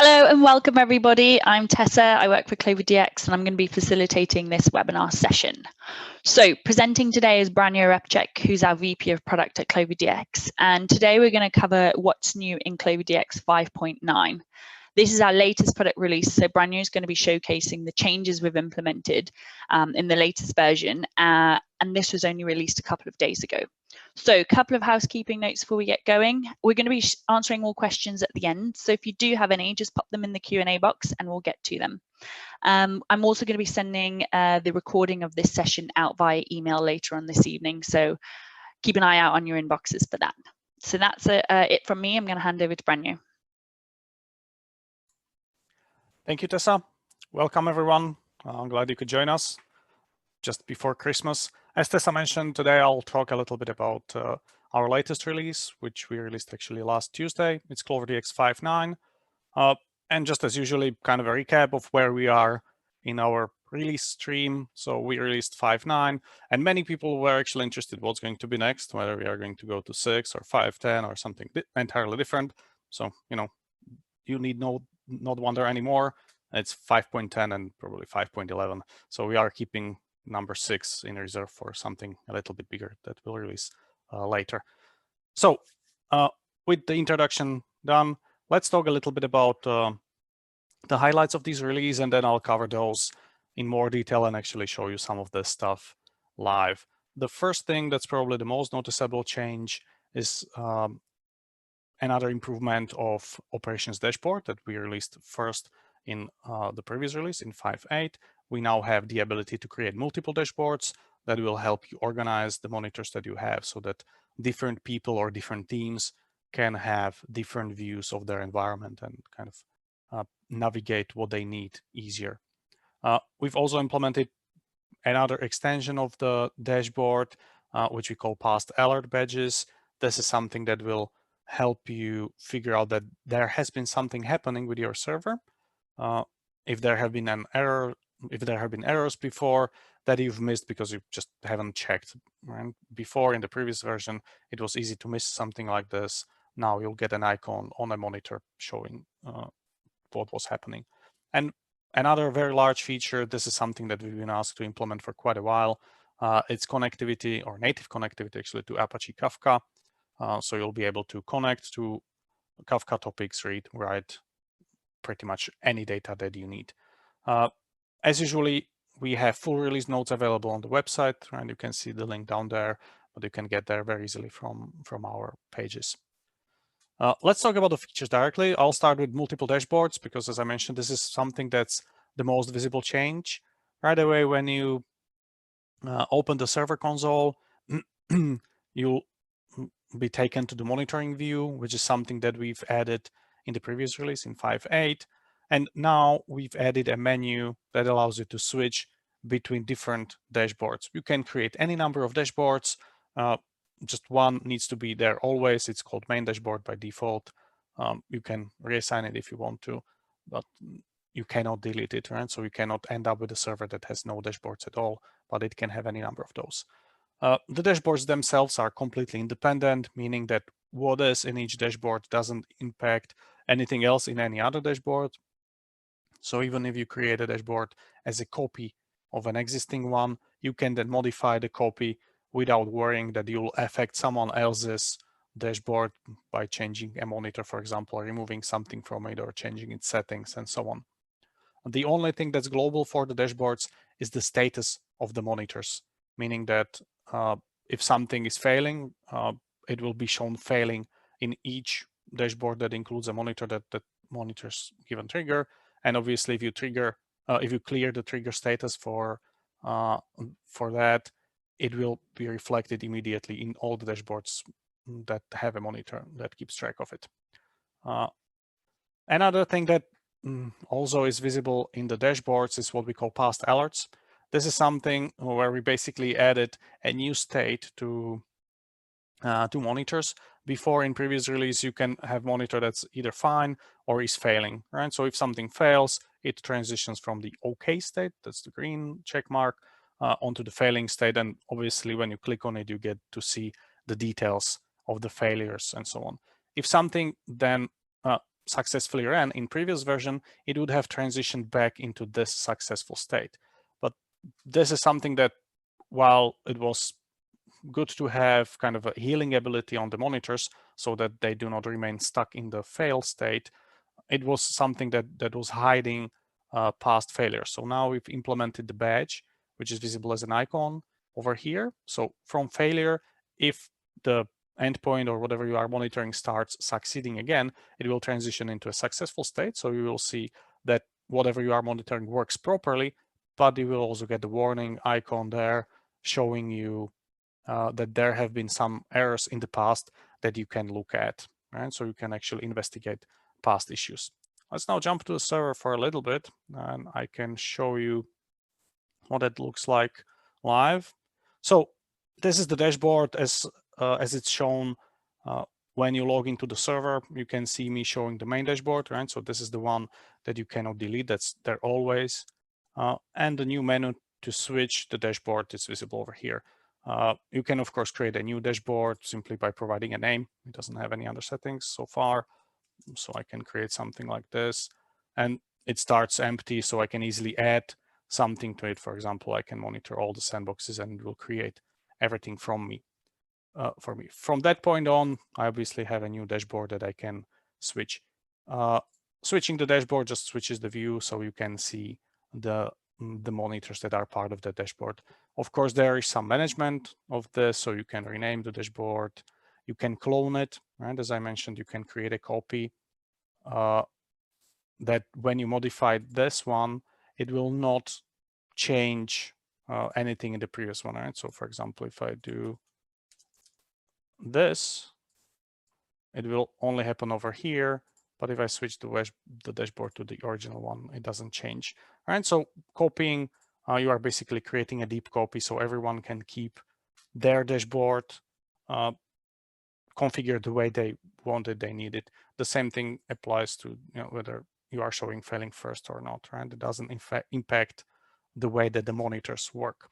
Hello and welcome everybody. I'm Tessa, I work for CloverDX and I'm going to be facilitating this webinar session. So presenting today is Branyo Repchek, who's our VP of Product at CloverDX. And today we're going to cover what's new in CloverDX 5.9. This is our latest product release, so Branyo is going to be showcasing the changes we've implemented in the latest version, and this was only released a couple of days ago. So a couple of housekeeping notes before we get going. We're going to be answering all questions at the end, so if you do have any, just pop them in the Q&A box and we'll get to them. I'm also going to be sending the recording of this session out via email later on this evening, so keep an eye out on your inboxes for that. So that's it from me. I'm going to hand over to Branyo. Thank you, Tessa. Welcome, everyone. I'm glad you could join us just before Christmas. As Tessa mentioned, today I'll talk a little bit about our latest release, which we released actually last Tuesday. It's CloverDX 5.9. And just as usually, kind of a recap of where we are in our release stream. So we released 5.9, and many people were actually interested what's going to be next, whether we are going to go to 6 or 5.10 or something entirely different. So, you need not wonder anymore. It's 5.10 and probably 5.11. So we are keeping number 6 in reserve for something a little bit bigger that we'll release later. So with the introduction done, let's talk a little bit about the highlights of this release, and then I'll cover those in more detail and actually show you some of this stuff live. The first thing that's probably the most noticeable change is another improvement of operations dashboard that we released first in the previous release in 5.8. We now have the ability to create multiple dashboards that will help you organize the monitors that you have so that different people or different teams can have different views of their environment and kind of navigate what they need easier. We've also implemented another extension of the dashboard, which we call past alert badges. This is something that will help you figure out that there has been something happening with your server. If there have been an error, if there have been errors before that you've missed because you just haven't checked. Right? Before, in the previous version, it was easy to miss something like this. Now you'll get an icon on a monitor showing what was happening. And another very large feature, this is something that we've been asked to implement for quite a while. It's connectivity, or native connectivity actually, to Apache Kafka. So you'll be able to connect to Kafka topics, read, write pretty much any data that you need. As usually, we have full release notes available on the website, and you can see the link down there, but you can get there very easily from our pages. Let's talk about the features directly. I'll start with multiple dashboards because, as I mentioned, this is something that's the most visible change. Right away, when you open the server console, you'll be taken to the monitoring view, which is something that we've added in the previous release in 5.8. And now we've added a menu that allows you to switch between different dashboards. You can create any number of dashboards. Just one needs to be there always. It's called main dashboard by default. You can reassign it if you want to, but you cannot delete it, right? So you cannot end up with a server that has no dashboards at all, but it can have any number of those. The dashboards themselves are completely independent, meaning that what is in each dashboard doesn't impact anything else in any other dashboard. So even if you create a dashboard as a copy of an existing one, you can then modify the copy without worrying that you'll affect someone else's dashboard by changing a monitor, for example, or removing something from it or changing its settings and so on. The only thing that's global for the dashboards is the status of the monitors, meaning that if something is failing, it will be shown failing in each dashboard that includes a monitor that monitors given trigger. And obviously, if you clear the trigger status for that, it will be reflected immediately in all the dashboards that have a monitor that keeps track of it. Another thing that also is visible in the dashboards is what we call past alerts. This is something where we basically added a new state to monitors. Before, in previous release, you can have monitor that's either fine or is failing, right? So if something fails, it transitions from the OK state, that's the green check mark, onto the failing state. And obviously, when you click on it, you get to see the details of the failures and so on. If something then successfully ran in previous version, it would have transitioned back into this successful state. But this is something that, while it was good to have kind of a healing ability on the monitors so that they do not remain stuck in the fail state, it was something that was hiding past failure. So now we've implemented the badge, which is visible as an icon over here. So from failure, if the endpoint or whatever you are monitoring starts succeeding again, it will transition into a successful state. So you will see that whatever you are monitoring works properly, but you will also get the warning icon there showing you that there have been some errors in the past that you can look at, right? So you can actually investigate past issues. Let's now jump to the server for a little bit, and I can show you what it looks like live. So this is the dashboard as it's shown when you log into the server. You can see me showing the main dashboard, right? So this is the one that you cannot delete. That's there always. And the new menu to switch the dashboard is visible over here. You can, of course, create a new dashboard simply by providing a name. It doesn't have any other settings so far. So I can create something like this, and it starts empty, so I can easily add something to it. For example, I can monitor all the sandboxes and it will create everything from me. For me. From that point on, I obviously have a new dashboard that I can switch. Switching the dashboard just switches the view, so you can see the monitors that are part of the dashboard. Of course, there is some management of this, so you can rename the dashboard. You can clone it, right? As I mentioned, you can create a copy that when you modify this one, it will not change anything in the previous one, right? So for example, if I do this, it will only happen over here. But if I switch the dashboard to the original one, it doesn't change. All right, so copying, you are basically creating a deep copy so everyone can keep their dashboard configured the way they want it, they need it. The same thing applies to whether you are showing failing first or not, right? It doesn't in fact impact the way that the monitors work.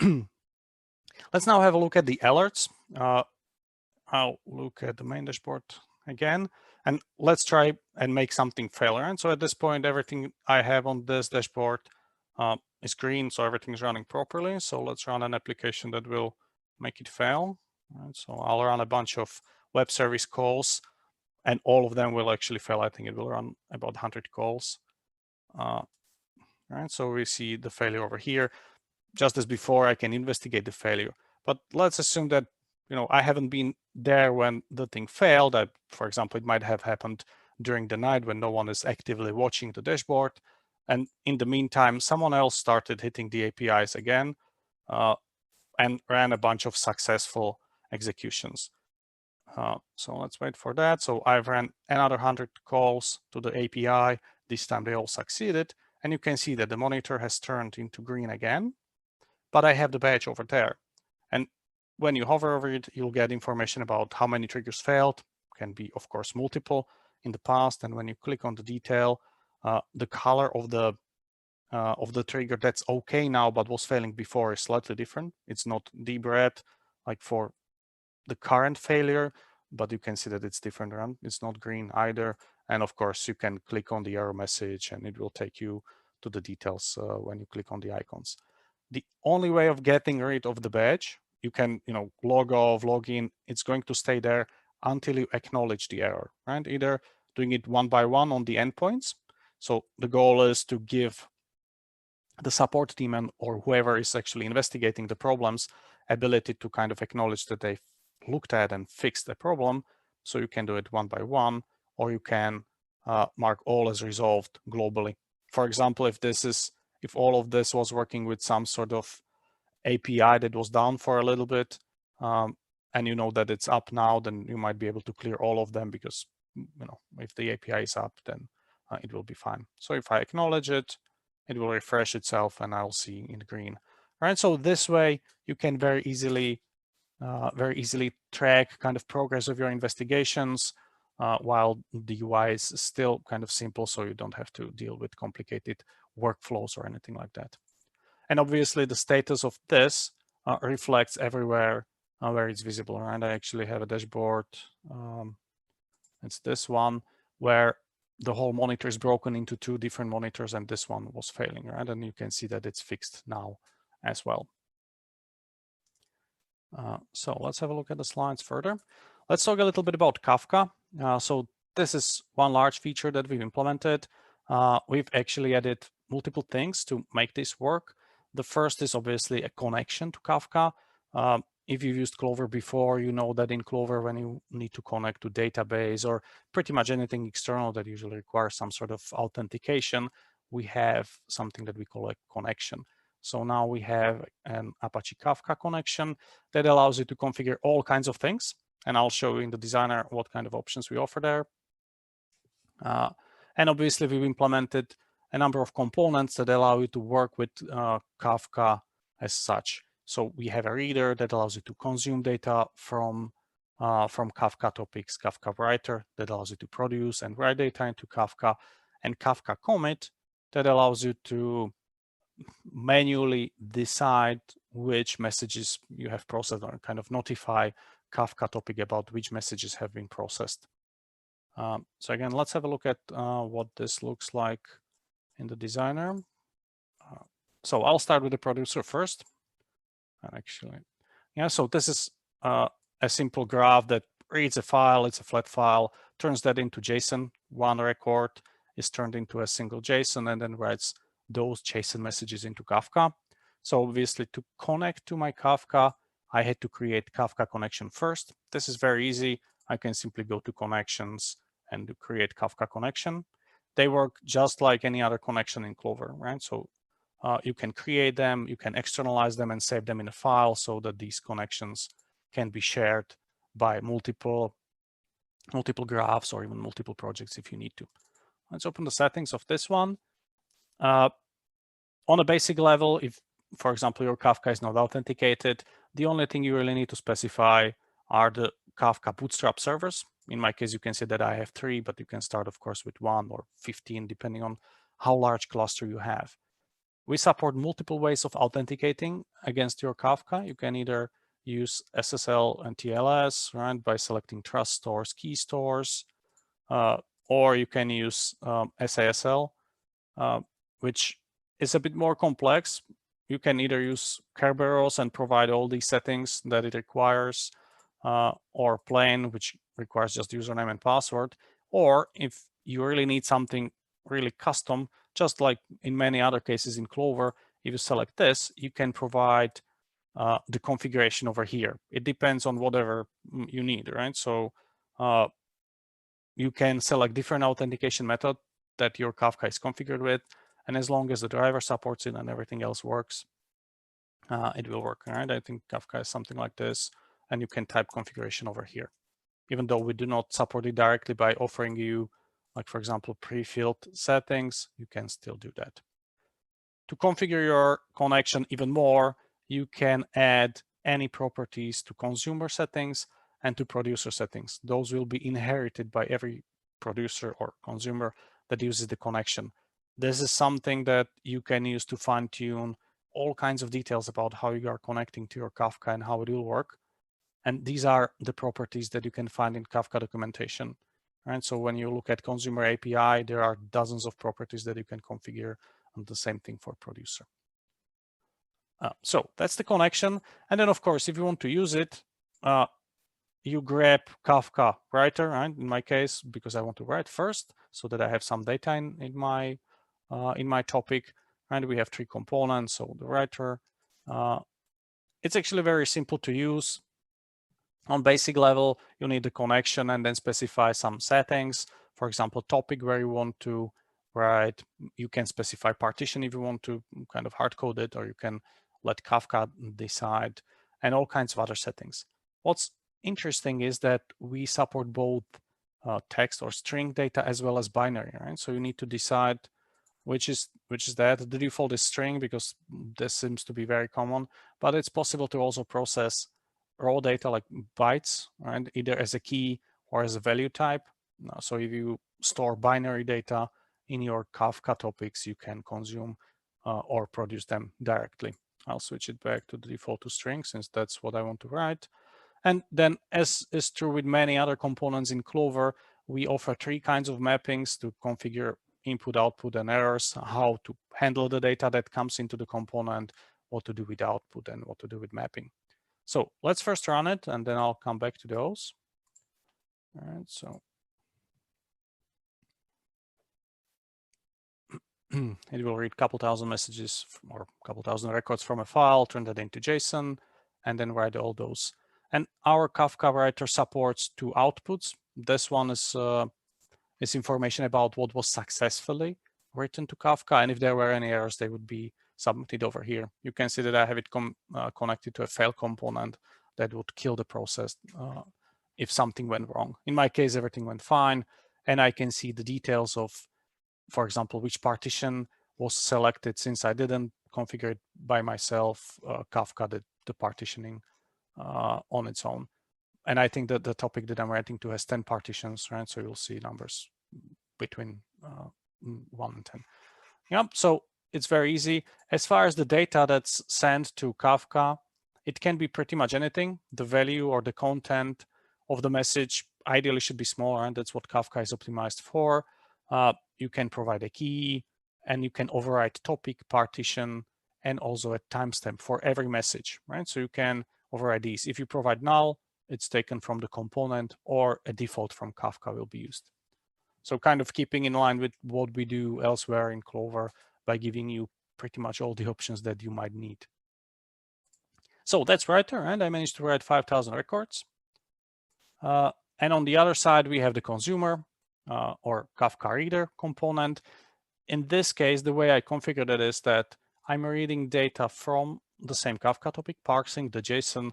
Let's now have a look at the alerts. I'll look at the main dashboard again, and let's try and make something fail. And so at this point, everything I have on this dashboard is green, so everything is running properly. So let's run an application that will make it fail. Right, so I'll run a bunch of web service calls, and all of them will actually fail. I think it will run about 100 calls. Right, so we see the failure over here. Just as before, I can investigate the failure. But let's assume that I haven't been there when the thing failed. That, for example, it might have happened during the night when no one is actively watching the dashboard. And in the meantime, someone else started hitting the APIs again and ran a bunch of successful executions. So let's wait for that. So I've ran another 100 calls to the API. This time they all succeeded. And you can see that the monitor has turned into green again, but I have the badge over there. And when you hover over it, you'll get information about how many triggers failed. Can be, of course, multiple in the past. And when you click on the detail, the color of the trigger that's okay now, but was failing before is slightly different. It's not deep red like for the current failure, but you can see that it's different around. It's not green either. And of course, you can click on the error message and it will take you to the details when you click on the icons. The only way of getting rid of the badge, you can log off, log in. It's going to stay there until you acknowledge the error, right? Either doing it one by one on the endpoints. So the goal is to give the support team or whoever is actually investigating the problems ability to kind of acknowledge that they've looked at and fixed the problem. So you can do it one by one, or you can mark all as resolved globally. For example, if all of this was working with some sort of API that was down for a little bit, and you know that it's up now, then you might be able to clear all of them because if the API is up, then it will be fine. So if I acknowledge it, it will refresh itself and I'll see in green. All right, so this way you can very easily track kind of progress of your investigations while the UI is still kind of simple, so you don't have to deal with complicated workflows or anything like that. And obviously the status of this reflects everywhere where it's visible, right? I actually have a dashboard. It's this one. where the whole monitor is broken into 2 different monitors and this one was failing, right? And you can see that it's fixed now as well. So let's have a look at the slides further. Let's talk a little bit about Kafka. So this is one large feature that we've implemented. We've actually added multiple things to make this work. The first is obviously a connection to Kafka. If you've used Clover before, you know that in Clover, when you need to connect to database or pretty much anything external that usually requires some sort of authentication, we have something that we call a connection. So now we have an Apache Kafka connection that allows you to configure all kinds of things. And I'll show you in the designer what kind of options we offer there. And obviously, we've implemented a number of components that allow you to work with Kafka as such. So we have a reader that allows you to consume data from Kafka topics, Kafka writer that allows you to produce and write data into Kafka, and Kafka commit that allows you to manually decide which messages you have processed or kind of notify Kafka topic about which messages have been processed. So again, let's have a look at what this looks like in the designer. So I'll start with the producer first. Actually, yeah, so this is a simple graph that reads a file, it's a flat file, turns that into JSON. One record is turned into a single JSON and then writes those JSON messages into Kafka. So obviously to connect to my Kafka, I had to create Kafka connection first. This is very easy. I can simply go to connections and create Kafka connection. They work just like any other connection in Clover, right? So you can create them, you can externalize them and save them in a file so that these connections can be shared by multiple graphs or even multiple projects if you need to. Let's open the settings of this one. On a basic level, if, for example, your Kafka is not authenticated, the only thing you really need to specify are the Kafka Bootstrap servers. In my case, you can see that I have 3, but you can start, of course, with 1 or 15, depending on how large cluster you have. We support multiple ways of authenticating against your Kafka. You can either use SSL and TLS, right, by selecting trust stores, key stores, or you can use SASL, which is a bit more complex. You can either use Kerberos and provide all these settings that it requires, or plain, which requires just username and password. Or if you really need something really custom, just like in many other cases in Clover, if you select this, you can provide the configuration over here. It depends on whatever you need, right? So you can select different authentication method that your Kafka is configured with, and as long as the driver supports it and everything else works, it will work, right? I think Kafka is something like this, and you can type configuration over here. Even though we do not support it directly by offering you, like, for example, pre-filled settings, you can still do that. To configure your connection even more, you can add any properties to consumer settings and to producer settings. Those will be inherited by every producer or consumer that uses the connection. This is something that you can use to fine-tune all kinds of details about how you are connecting to your Kafka and how it will work. And these are the properties that you can find in Kafka documentation. Right? So when you look at consumer API, there are dozens of properties that you can configure, and the same thing for producer. So that's the connection. And then, of course, if you want to use it, you grab Kafka writer, right? In my case, because I want to write first, so that I have some data in my topic. And we have 3 components. So the writer, it's actually very simple to use. On basic level, you need the connection and then specify some settings. For example, topic where you want to write. You can specify partition if you want to kind of hard code it, or you can let Kafka decide, and all kinds of other settings. What's interesting is that we support both text or string data as well as binary, right? So you need to decide which is that. The default is string because this seems to be very common, but it's possible to also process raw data like bytes, right? Either as a key or as a value type. So if you store binary data in your Kafka topics, you can consume or produce them directly. I'll switch it back to the default to string since that's what I want to write. And then, as is true with many other components in Clover, we offer 3 kinds of mappings to configure input, output, and errors, how to handle the data that comes into the component, what to do with output, and what to do with mapping. So let's first run it, and then I'll come back to those. All right, so it will read a couple thousand messages or a couple thousand records from a file, turn that into JSON, and then write all those. And our Kafka writer supports 2 outputs. This one is information about what was successfully written to Kafka, and if there were any errors, they would be submitted over here. You can see that I have it connected to a fail component that would kill the process if something went wrong. In my case, everything went fine, and I can see the details of, for example, which partition was selected. Since I didn't configure it by myself, Kafka did the partitioning on its own. And I think that the topic that I'm writing to has 10 partitions, right? So you'll see numbers between 1 and 10. Yep, so it's very easy. As far as the data that's sent to Kafka, it can be pretty much anything. The value or the content of the message ideally should be smaller, and that's what Kafka is optimized for. You can provide a key, and you can override topic, partition, and also a timestamp for every message, right? So you can override these. If you provide null, it's taken from the component, or a default from Kafka will be used. So kind of keeping in line with what we do elsewhere in Clover by giving you pretty much all the options that you might need. So that's writer, and I managed to write 5,000 records. And on the other side, we have the consumer or Kafka reader component. In this case, the way I configured it is that I'm reading data from the same Kafka topic, parsing the JSON,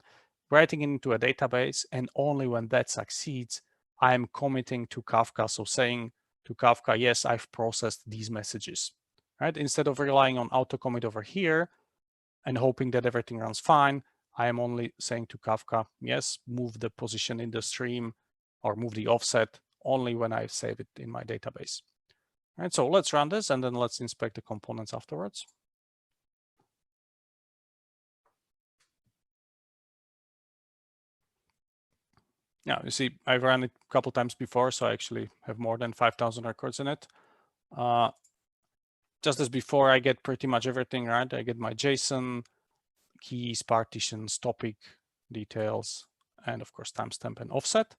writing it into a database, and only when that succeeds, I'm committing to Kafka. So saying to Kafka, yes, I've processed these messages, right? Instead of relying on auto commit over here and hoping that everything runs fine, I am only saying to Kafka, yes, move the position in the stream or move the offset only when I save it in my database. All right, so let's run this, and then let's inspect the components afterwards. Yeah, you see, I've run it a couple times before, so I actually have more than 5,000 records in it. Just as before, I get pretty much everything, right? I get my JSON, keys, partitions, topic, details, and of course, timestamp and offset.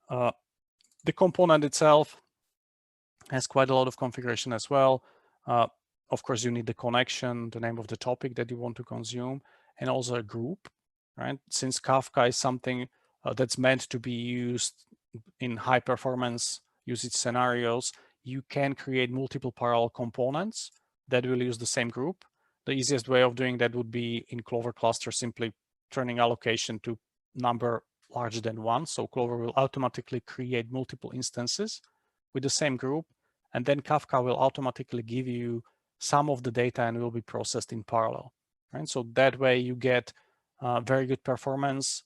The component itself has quite a lot of configuration as well. Of course, you need the connection, the name of the topic that you want to consume, and also a group, right? Since Kafka is something that's meant to be used in high performance usage scenarios, you can create multiple parallel components that will use the same group. The easiest way of doing that would be in Clover cluster, simply turning allocation to number larger than 1. So Clover will automatically create multiple instances with the same group, and then Kafka will automatically give you some of the data and will be processed in parallel, right? So that way you get very good performance,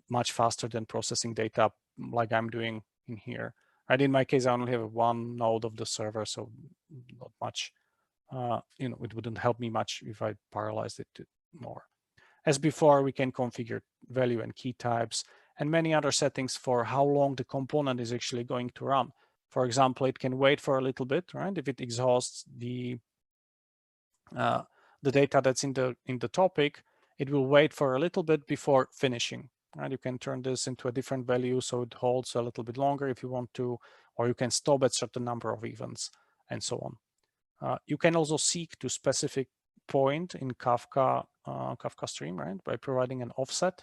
much faster than processing data like I'm doing in here. Right? In my case, I only have 1 node of the server, so not much. It wouldn't help me much if I parallelized it more. As before, we can configure value and key types and many other settings for how long the component is actually going to run. For example, it can wait for a little bit, right? If it exhausts the data that's in the topic, it will wait for a little bit before finishing. Right? You can turn this into a different value so it holds a little bit longer if you want to, or you can stop at certain number of events and so on. You can also seek to specific point in Kafka stream, right, by providing an offset,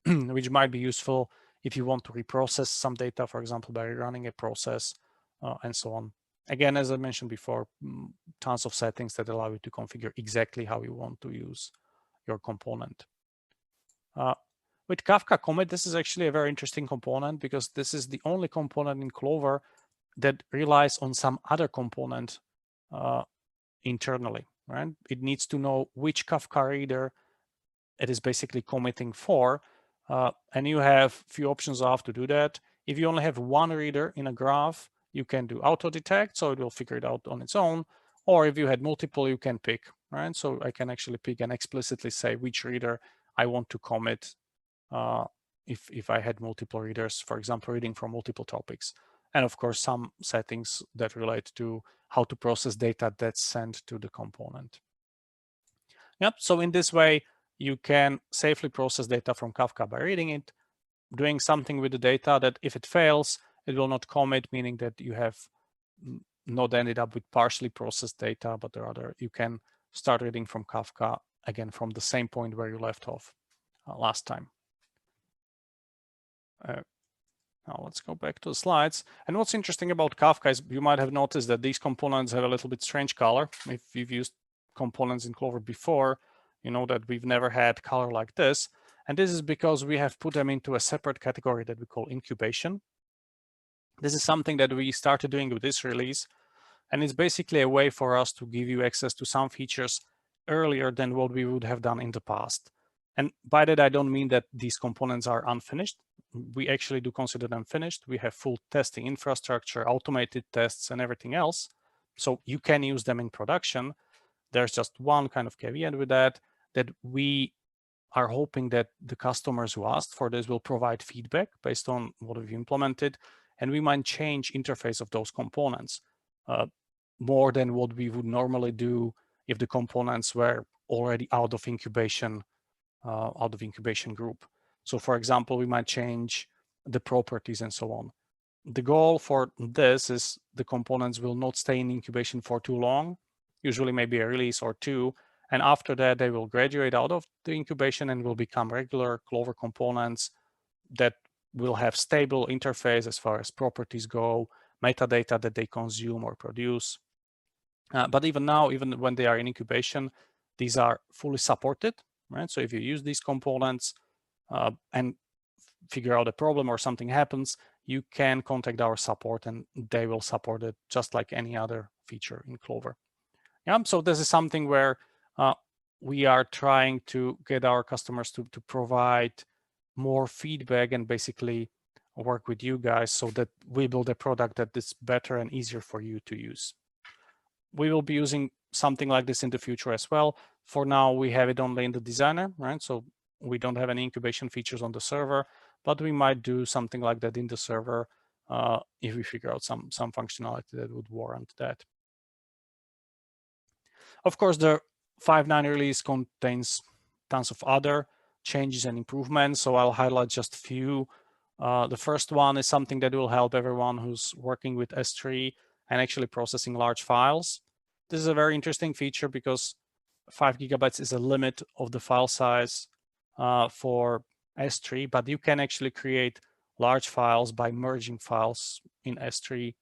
which might be useful if you want to reprocess some data, for example, by running a process and so on. Again, as I mentioned before, tons of settings that allow you to configure exactly how you want to use your component. With Kafka commit, this is actually a very interesting component because this is the only component in Clover that relies on some other component internally, right? It needs to know which Kafka reader it is basically committing for, and you have few options of how to do that. If you only have 1 reader in a graph, you can do auto detect, so it will figure it out on its own. Or if you had multiple, you can pick, right? So I can actually pick and explicitly say which reader I want to commit if I had multiple readers, for example, reading from multiple topics. And of course, some settings that relate to how to process data that's sent to the component. Yep, so in this way, you can safely process data from Kafka by reading it, doing something with the data that if it fails, it will not commit, meaning that you have not ended up with partially processed data, but rather you can start reading from Kafka again from the same point where you left off last time. Now let's go back to the slides. And what's interesting about Kafka is you might have noticed that these components have a little bit strange color. If you've used components in Clover before, you know that we've never had color like this. And this is because we have put them into a separate category that we call incubation. This is something that we started doing with this release. And it's basically a way for us to give you access to some features earlier than what we would have done in the past. And by that, I don't mean that these components are unfinished. We actually do consider them finished. We have full testing infrastructure, automated tests, and everything else. So you can use them in production. There's just one kind of caveat with that we are hoping that the customers who asked for this will provide feedback based on what we've implemented, and we might change interface of those components more than what we would normally do if the components were already out of incubation group. So for example, we might change the properties and so on. The goal for this is the components will not stay in incubation for too long, usually maybe a release or two. And after that, they will graduate out of the incubation and will become regular Clover components that will have stable interface as far as properties go, metadata that they consume or produce. But even now, even when they are in incubation, these are fully supported, right? So if you use these components and figure out a problem or something happens, you can contact our support and they will support it just like any other feature in Clover. Yeah, so this is something where we are trying to get our customers to provide more feedback and basically work with you guys so that we build a product that is better and easier for you to use. We will be using something like this in the future as well. For now, we have it only in the designer, right? So we don't have any incubation features on the server, but we might do something like that in the server if we figure out some functionality that would warrant that. Of course, the 5.9 release contains tons of other changes and improvements, so I'll highlight just a few. The first one is something that will help everyone who's working with S3 and actually processing large files. This is a very interesting feature because 5 gigabytes is a limit of the file size for S3, but you can actually create large files by merging files in S3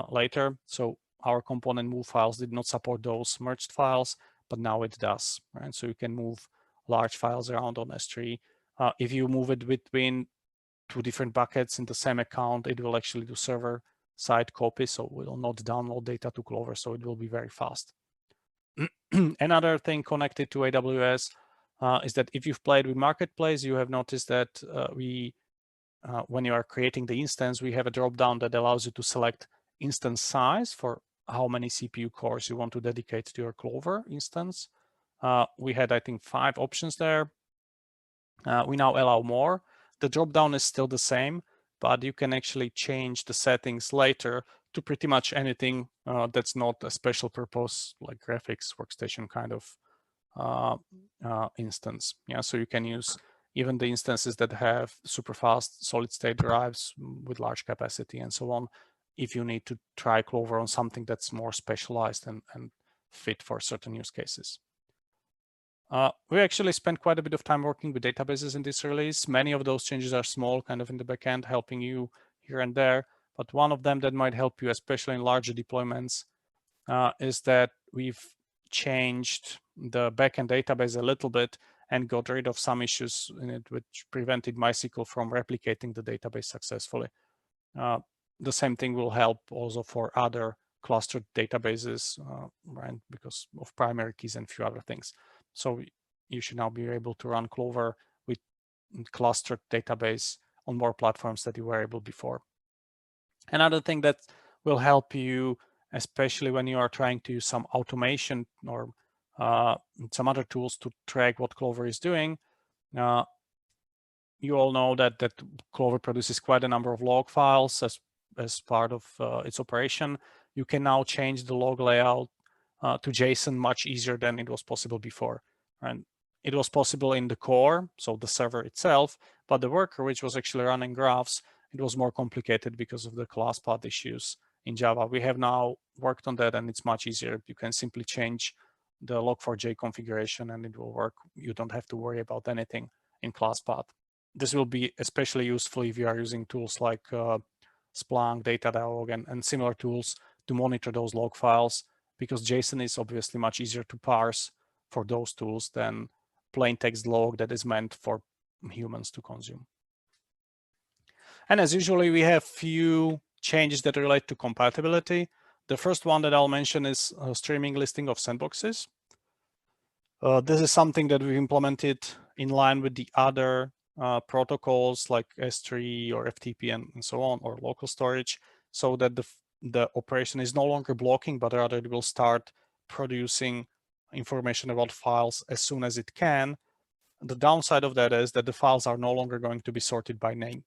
later. So our component MoveFiles did not support those merged files, but now it does, right? So you can move large files around on S3. If you move it between two different buckets in the same account, it will actually do server-side copy, so it will not download data to Clover, so it will be very fast. Another thing connected to AWS is that if you've played with Marketplace, you have noticed that when you are creating the instance, we have a drop-down that allows you to select instance size for how many CPU cores you want to dedicate to your Clover instance. We had, I think, 5 options there. We now allow more. The drop-down is still the same, but you can actually change the settings later to pretty much anything that's not a special purpose, like graphics workstation kind of instance. Yeah, so you can use even the instances that have super fast solid-state drives with large capacity and so on, if you need to try Clover on something that's more specialized and fit for certain use cases. We actually spent quite a bit of time working with databases in this release. Many of those changes are small, kind of in the backend, helping you here and there. But one of them that might help you, especially in larger deployments, is that we've changed the backend database a little bit and got rid of some issues in it, which prevented MySQL from replicating the database successfully. The same thing will help also for other clustered databases, right? Because of primary keys and a few other things. So you should now be able to run Clover with clustered database on more platforms than you were able before. Another thing that will help you, especially when you are trying to use some automation or some other tools to track what Clover is doing, you all know that Clover produces quite a number of log files as part of its operation. You can now change the log layout to JSON much easier than it was possible before. And it was possible in the core, so the server itself, but the worker, which was actually running graphs, it was more complicated because of the class path issues in Java. We have now worked on that, and it's much easier. You can simply change the log4j configuration and it will work. You don't have to worry about anything in class path. This will be especially useful if you are using tools like Splunk, Datadog, and similar tools to monitor those log files, because JSON is obviously much easier to parse for those tools than plain text log that is meant for humans to consume. And as usually, we have few changes that relate to compatibility. The first one that I'll mention is a streaming listing of sandboxes. This is something that we've implemented in line with the other protocols like S3 or FTP and so on, or local storage, so that the operation is no longer blocking, but rather it will start producing information about files as soon as it can. The downside of that is that the files are no longer going to be sorted by name.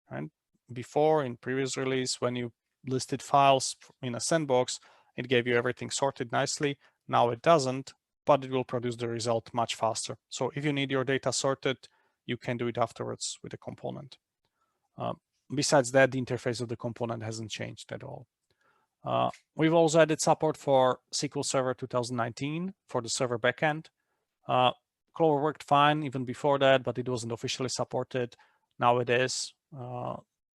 Right? Before, in previous release, when you listed files in a sandbox, it gave you everything sorted nicely. Now it doesn't, but it will produce the result much faster. So if you need your data sorted, you can do it afterwards with a component. Besides that, the interface of the component hasn't changed at all. We've also added support for SQL Server 2019 for the server backend. Clover worked fine even before that, but it wasn't officially supported. Now it is.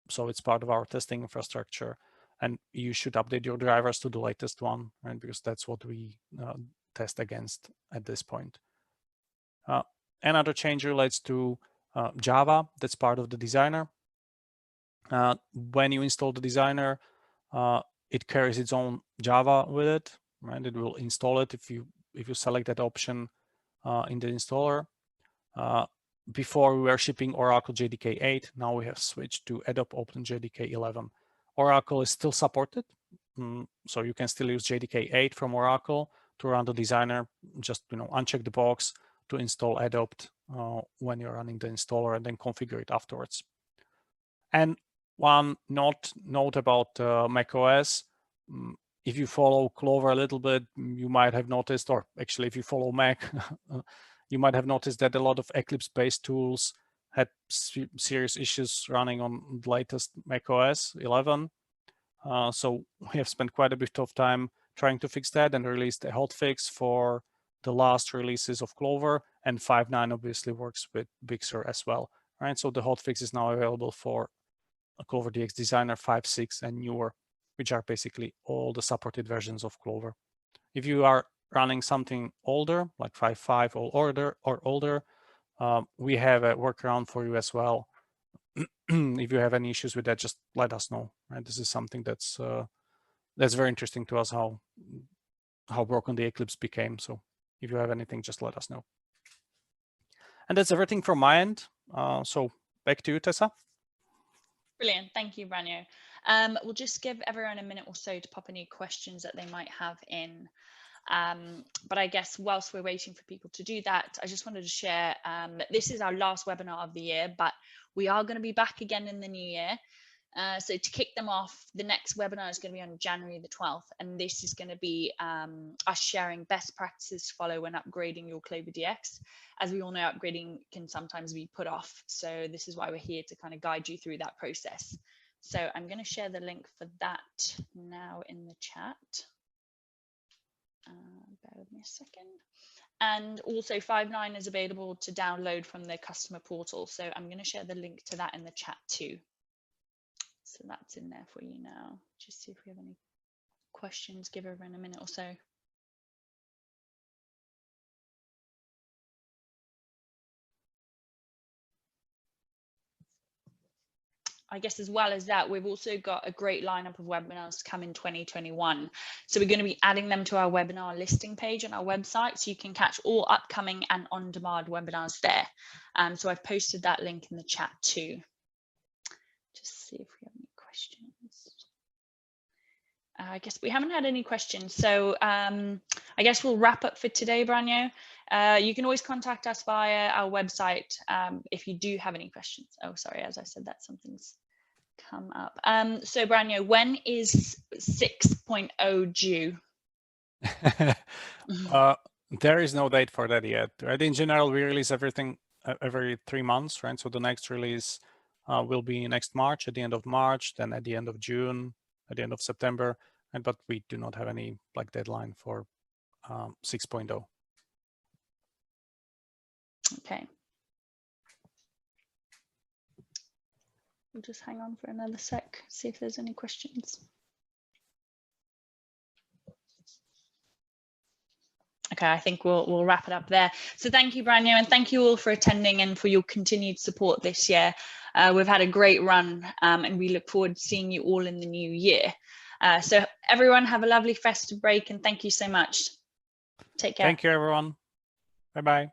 So it's part of our testing infrastructure, and you should update your drivers to the latest one, right? Because that's what we test against at this point. Another change relates to Java. That's part of the designer. When you install the designer, it carries its own Java with it, right? It will install it if you select that option in the installer. Before we were shipping Oracle JDK 8, now we have switched to Adobe Open JDK 11. Oracle is still supported, so you can still use JDK 8 from Oracle to run the designer. Just uncheck the box to install Adobe when you're running the installer, and then configure it afterwards. And one note about macOS. If you follow Clover a little bit, you might have noticed, or actually if you follow Mac, you might have noticed that a lot of Eclipse-based tools had serious issues running on the latest macOS 11. So we have spent quite a bit of time trying to fix that and released a hotfix for the last releases of Clover, and 5.9 obviously works with Big Sur as well. Right? So the hotfix is now available for CloverDX Designer 5.6 and newer, which are basically all the supported versions of Clover. If you are running something older, like 5.5 or older, we have a workaround for you as well. If you have any issues with that, just let us know. Right? This is something that's very interesting to us, how broken the Eclipse became. So if you have anything, just let us know. And that's everything from my end. So back to you, Tessa. Brilliant. Thank you, Branyo. We'll just give everyone a minute or so to pop any questions that they might have in. But I guess whilst we're waiting for people to do that, I just wanted to share that this is our last webinar of the year, but we are going to be back again in the new year. So to kick them off, the next webinar is going to be on January the 12th, and this is going to be us sharing best practices to follow when upgrading your CloverDX. As we all know, upgrading can sometimes be put off, so this is why we're here to kind of guide you through that process. So I'm going to share the link for that now in the chat. Bear with me a second. And also 5.9 is available to download from the customer portal, so I'm going to share the link to that in the chat too. So that's in there for you now. Just see if we have any questions. Give everyone a minute or so. I guess as well as that, we've also got a great lineup of webinars to come in 2021. So we're going to be adding them to our webinar listing page on our website, so you can catch all upcoming and on-demand webinars there. So I've posted that link in the chat too. Just see if we have any questions. I guess we haven't had any questions, so I guess we'll wrap up for today, Branyo. You can always contact us via our website if you do have any questions. Oh, sorry, as I said that, something's come up. So Branyo, when is 6.0 due? There is no date for that yet. Right? In general, we release everything every 3 months, right? So the next release will be next March, at the end of March, then at the end of June, at the end of September, but we do not have any like deadline for 6.0. Okay. We'll just hang on for another sec, see if there's any questions. Okay, I think we'll wrap it up there. So thank you, Branyo, and thank you all for attending and for your continued support this year. We've had a great run and we look forward to seeing you all in the new year. So everyone have a lovely festive break and thank you so much. Take care. Thank you, everyone. Bye-bye.